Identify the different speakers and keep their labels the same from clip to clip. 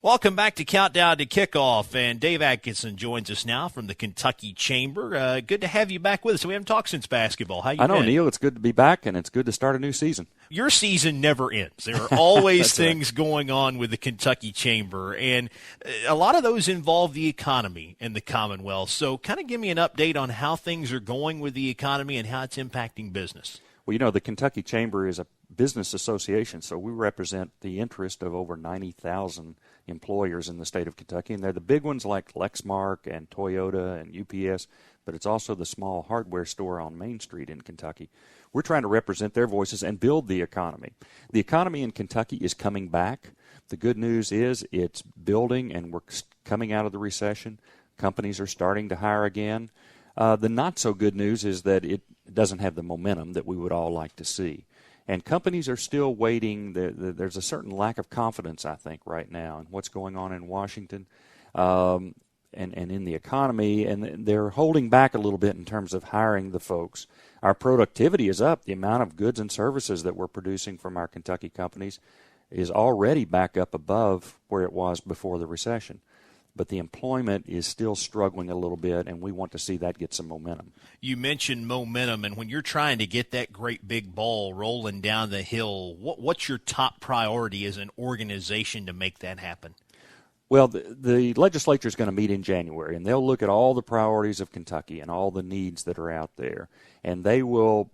Speaker 1: Welcome back to Countdown to Kickoff, and Dave Adkisson joins us now from the Kentucky Chamber. Good to have you back with us. We haven't talked since basketball. How you been?
Speaker 2: I know, Neil. It's good to be back, and it's good to start a new season.
Speaker 1: Your season never ends. There are always things going on with the Kentucky Chamber, and a lot of those involve the economy and the Commonwealth. So kind of give me an update on how things are going with the economy and how it's impacting business.
Speaker 2: Well, you know, the Kentucky Chamber is a business association, so we represent the interest of over 90,000 employers in the state of Kentucky, and they're the big ones like Lexmark and Toyota and UPS, but it's also the small hardware store on Main Street in Kentucky. We're trying to represent their voices and build the economy. The economy in Kentucky is coming back. The good news is it's building, and we're coming out of the recession. Companies are starting to hire again. The not-so-good news is that it doesn't have the momentum that we would all like to see. And companies are still waiting. There's a certain lack of confidence, I think, right now in what's going on in Washington and in the economy. And they're holding back a little bit in terms of hiring the folks. Our productivity is up. The amount of goods and services that we're producing from our Kentucky companies is already back up above where it was before the recession. But the employment is still struggling a little bit, and we want to see that get some momentum.
Speaker 1: You mentioned momentum, and when you're trying to get that great big ball rolling down the hill, what's your top priority as an organization to make that happen?
Speaker 2: Well, the legislature is going to meet in January, and they'll look at all the priorities of Kentucky and all the needs that are out there, and they will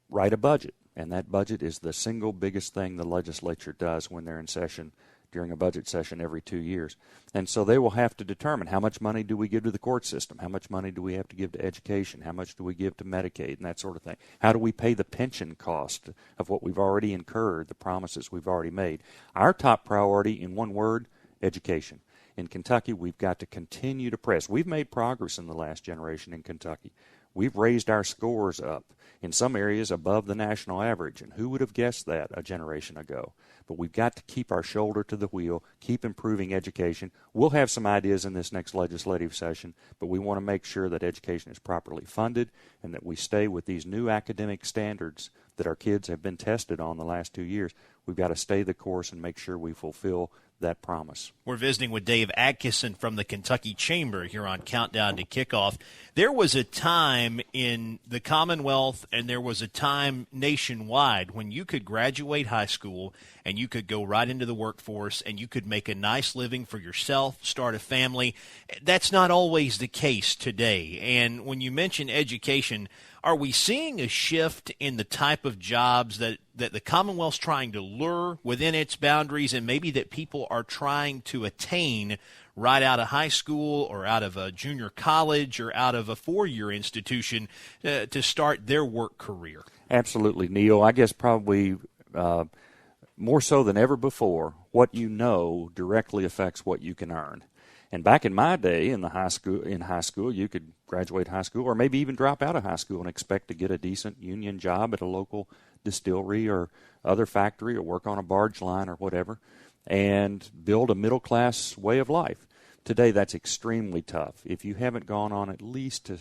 Speaker 2: write a budget. And that budget is the single biggest thing the legislature does when they're in session during a budget session every 2 years. And so they will have to determine how much money do we give to the court system, how much money do we have to give to education, how much do we give to Medicaid, and that sort of thing. How do we pay the pension cost of what we've already incurred, the promises we've already made. Our top priority, in one word, education. In Kentucky, we've got to continue to press. We've made progress in the last generation in Kentucky. We've raised our scores up, in some areas above the national average, and who would have guessed that a generation ago? But we've got to keep our shoulder to the wheel, keep improving education. We'll have some ideas in this next legislative session, but we want to make sure that education is properly funded and that we stay with these new academic standards that our kids have been tested on the last 2 years. We've got to stay the course and make sure we fulfill that promise.
Speaker 1: We're visiting with Dave Adkisson from the Kentucky Chamber here on Countdown to Kickoff. There was a time in the Commonwealth and there was a time nationwide when you could graduate high school and you could go right into the workforce and you could make a nice living for yourself, start a family. That's not always the case today. And when you mention education, are we seeing a shift in the type of jobs that the Commonwealth's trying to lure within its boundaries and maybe that people are trying to attain right out of high school or out of a junior college or out of a four-year institution to start their work career?
Speaker 2: Absolutely, Neil. I guess probably more so than ever before, what you know directly affects what you can earn. And back in my day in high school, you could graduate high school or maybe even drop out of high school and expect to get a decent union job at a local distillery or other factory or work on a barge line or whatever and build a middle-class way of life. Today, that's extremely tough. If you haven't gone on at least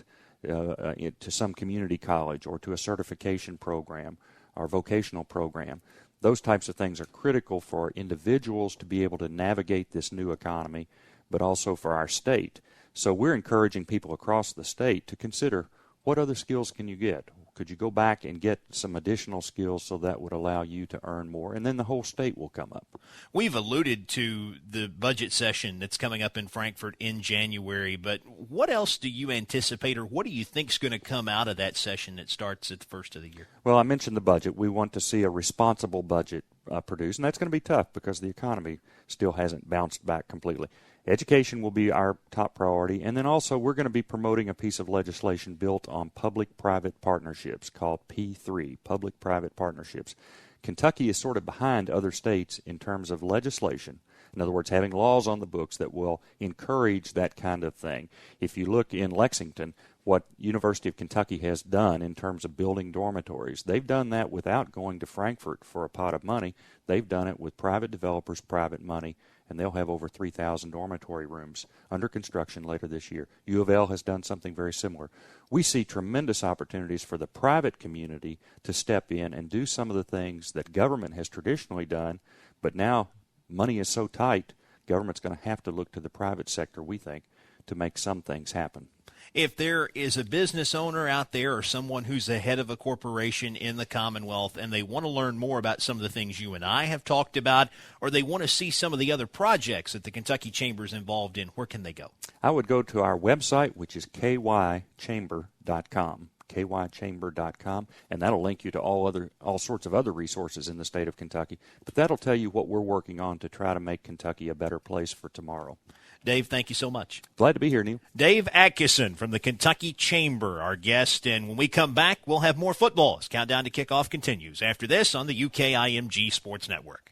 Speaker 2: to some community college or to a certification program or vocational program, those types of things are critical for individuals to be able to navigate this new economy, but also for our state. So we're encouraging people across the state to consider what other skills can you get? Could you go back and get some additional skills so that would allow you to earn more? And then the whole state will come up.
Speaker 1: We've alluded to the budget session that's coming up in Frankfort in January, but what else do you anticipate or what do you think is going to come out of that session that starts at the first of the year?
Speaker 2: Well, I mentioned the budget. We want to see a responsible budget produced, and that's going to be tough because the economy still hasn't bounced back completely. Education will be our top priority, and then also we're going to be promoting a piece of legislation built on public-private partnerships called P3, public-private partnerships. Kentucky is sort of behind other states in terms of legislation. In other words, having laws on the books that will encourage that kind of thing. If you look in Lexington, what University of Kentucky has done in terms of building dormitories, they've done that without going to Frankfurt for a pot of money. They've done it with private developers, private money, and they'll have over 3,000 dormitory rooms under construction later this year. U of L has done something very similar. We see tremendous opportunities for the private community to step in and do some of the things that government has traditionally done, but now money is so tight government's going to have to look to the private sector, we think, to make some things happen.
Speaker 1: If there is a business owner out there or someone who's the head of a corporation in the Commonwealth and they want to learn more about some of the things you and I have talked about, or they want to see some of the other projects that the Kentucky Chamber is involved in, where can they go?
Speaker 2: I would go to our website, which is kychamber.com, kychamber.com, and that'll link you to all sorts of other resources in the state of Kentucky. But that'll tell you what we're working on to try to make Kentucky a better place for tomorrow.
Speaker 1: Dave, thank you so much.
Speaker 2: Glad to be here, Neil.
Speaker 1: Dave Adkisson from the Kentucky Chamber, our guest. And when we come back, we'll have more football as Countdown to Kickoff continues after this on the UKIMG Sports Network.